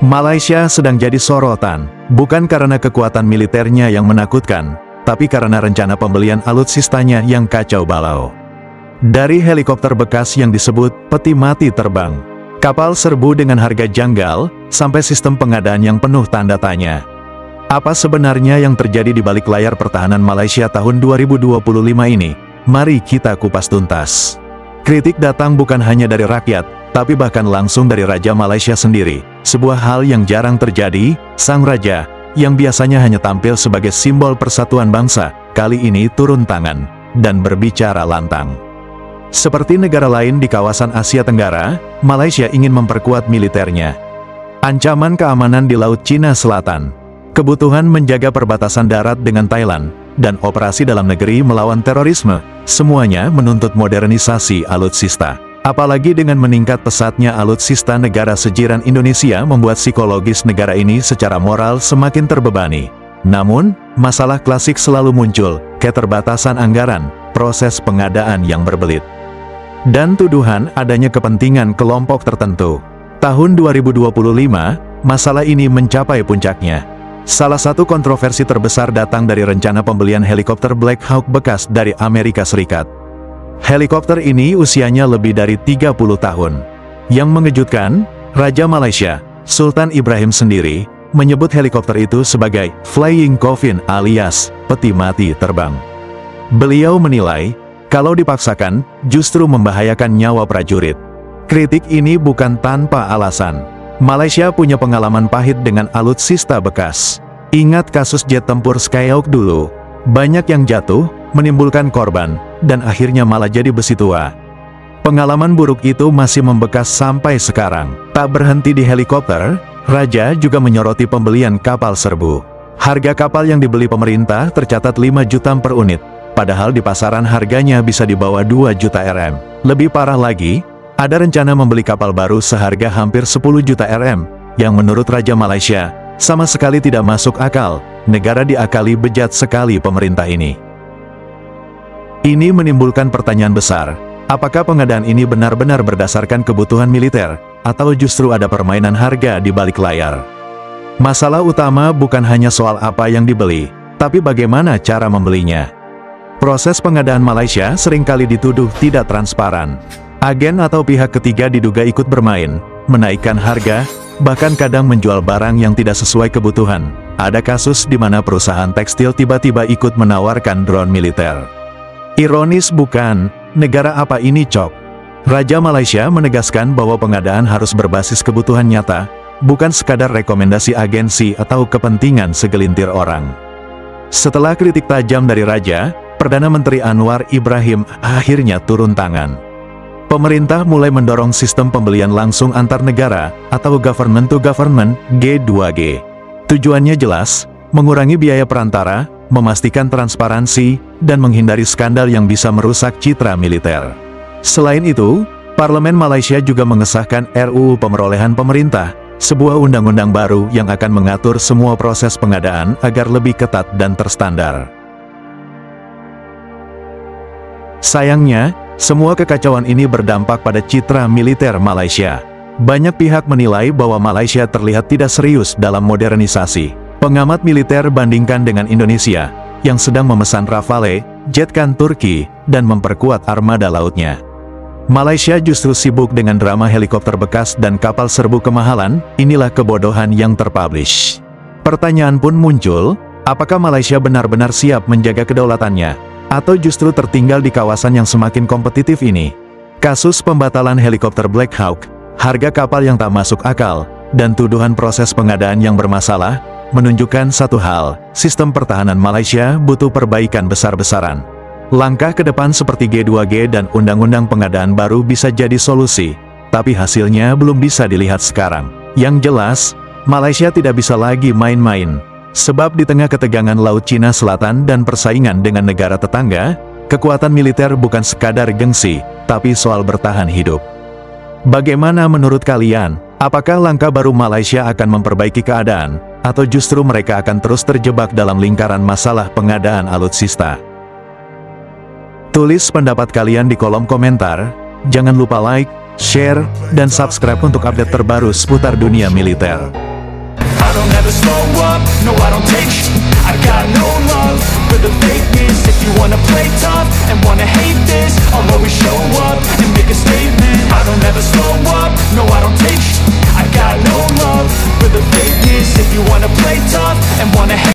Malaysia sedang jadi sorotan, bukan karena kekuatan militernya yang menakutkan, tapi karena rencana pembelian alutsistanya yang kacau balau. Dari helikopter bekas yang disebut peti mati terbang, kapal serbu dengan harga janggal, sampai sistem pengadaan yang penuh tanda tanya. Apa sebenarnya yang terjadi di balik layar pertahanan Malaysia tahun 2025 ini? Mari kita kupas tuntas. Kritik datang bukan hanya dari rakyat, tapi bahkan langsung dari Raja Malaysia sendiri. Sebuah hal yang jarang terjadi, sang raja, yang biasanya hanya tampil sebagai simbol persatuan bangsa, kali ini turun tangan, dan berbicara lantang. Seperti negara lain di kawasan Asia Tenggara, Malaysia ingin memperkuat militernya. Ancaman keamanan di Laut Cina Selatan, kebutuhan menjaga perbatasan darat dengan Thailand, dan operasi dalam negeri melawan terorisme, semuanya menuntut modernisasi alutsista. Apalagi dengan meningkat pesatnya alutsista negara sejiran Indonesia membuat psikologis negara ini secara moral semakin terbebani. Namun, masalah klasik selalu muncul, keterbatasan anggaran, proses pengadaan yang berbelit, dan tuduhan adanya kepentingan kelompok tertentu. Tahun 2025, masalah ini mencapai puncaknya. Salah satu kontroversi terbesar datang dari rencana pembelian helikopter Black Hawk bekas dari Amerika Serikat. Helikopter ini usianya lebih dari 30 tahun. Yang mengejutkan, Raja Malaysia, Sultan Ibrahim sendiri, menyebut helikopter itu sebagai Flying Coffin alias peti mati terbang. Beliau menilai, kalau dipaksakan, justru membahayakan nyawa prajurit. Kritik ini bukan tanpa alasan. Malaysia punya pengalaman pahit dengan alutsista bekas. Ingat kasus jet tempur Skyhawk dulu. Banyak yang jatuh, menimbulkan korban, dan akhirnya malah jadi besi tua. Pengalaman buruk itu masih membekas sampai sekarang. Tak berhenti di helikopter, Raja juga menyoroti pembelian kapal serbu. Harga kapal yang dibeli pemerintah tercatat 5 juta per unit, padahal di pasaran harganya bisa di bawah 2 juta Rm. Lebih parah lagi, ada rencana membeli kapal baru seharga hampir 10 juta Rm, yang menurut Raja Malaysia, sama sekali tidak masuk akal. Negara diakali bejat sekali pemerintah ini. Ini menimbulkan pertanyaan besar, apakah pengadaan ini benar-benar berdasarkan kebutuhan militer, atau justru ada permainan harga di balik layar? Masalah utama bukan hanya soal apa yang dibeli, tapi bagaimana cara membelinya. Proses pengadaan Malaysia seringkali dituduh tidak transparan. Agen atau pihak ketiga diduga ikut bermain, menaikkan harga, bahkan kadang menjual barang yang tidak sesuai kebutuhan. Ada kasus di mana perusahaan tekstil tiba-tiba ikut menawarkan drone militer. Ironis bukan? Negara apa ini, Cok? Raja Malaysia menegaskan bahwa pengadaan harus berbasis kebutuhan nyata, bukan sekadar rekomendasi agensi atau kepentingan segelintir orang. Setelah kritik tajam dari Raja, Perdana Menteri Anwar Ibrahim akhirnya turun tangan. Pemerintah mulai mendorong sistem pembelian langsung antar negara, atau government to government, G2G. Tujuannya jelas, mengurangi biaya perantara, memastikan transparansi, dan menghindari skandal yang bisa merusak citra militer. Selain itu, Parlemen Malaysia juga mengesahkan RUU Pemerolehan Pemerintah, sebuah undang-undang baru yang akan mengatur semua proses pengadaan agar lebih ketat dan terstandar. Sayangnya, semua kekacauan ini berdampak pada citra militer Malaysia. Banyak pihak menilai bahwa Malaysia terlihat tidak serius dalam modernisasi. Pengamat militer bandingkan dengan Indonesia, yang sedang memesan Rafale, jetkan Turki, dan memperkuat armada lautnya. Malaysia justru sibuk dengan drama helikopter bekas dan kapal serbu kemahalan. Inilah kebodohan yang terpublish. Pertanyaan pun muncul, apakah Malaysia benar-benar siap menjaga kedaulatannya, atau justru tertinggal di kawasan yang semakin kompetitif ini? Kasus pembatalan helikopter Black Hawk, harga kapal yang tak masuk akal, dan tuduhan proses pengadaan yang bermasalah, menunjukkan satu hal, sistem pertahanan Malaysia butuh perbaikan besar-besaran. Langkah ke depan seperti G2G dan undang-undang pengadaan baru bisa jadi solusi, tapi hasilnya belum bisa dilihat sekarang. Yang jelas, Malaysia tidak bisa lagi main-main. Sebab di tengah ketegangan Laut Cina Selatan dan persaingan dengan negara tetangga, kekuatan militer bukan sekadar gengsi, tapi soal bertahan hidup. Bagaimana menurut kalian? Apakah langkah baru Malaysia akan memperbaiki keadaan, atau justru mereka akan terus terjebak dalam lingkaran masalah pengadaan alutsista? Tulis pendapat kalian di kolom komentar. Jangan lupa like, share, dan subscribe untuk update terbaru seputar dunia militer. slow up, no I don't take sh*t. I got no love for the fakeness. If you wanna play tough and wanna hate this, I'll always show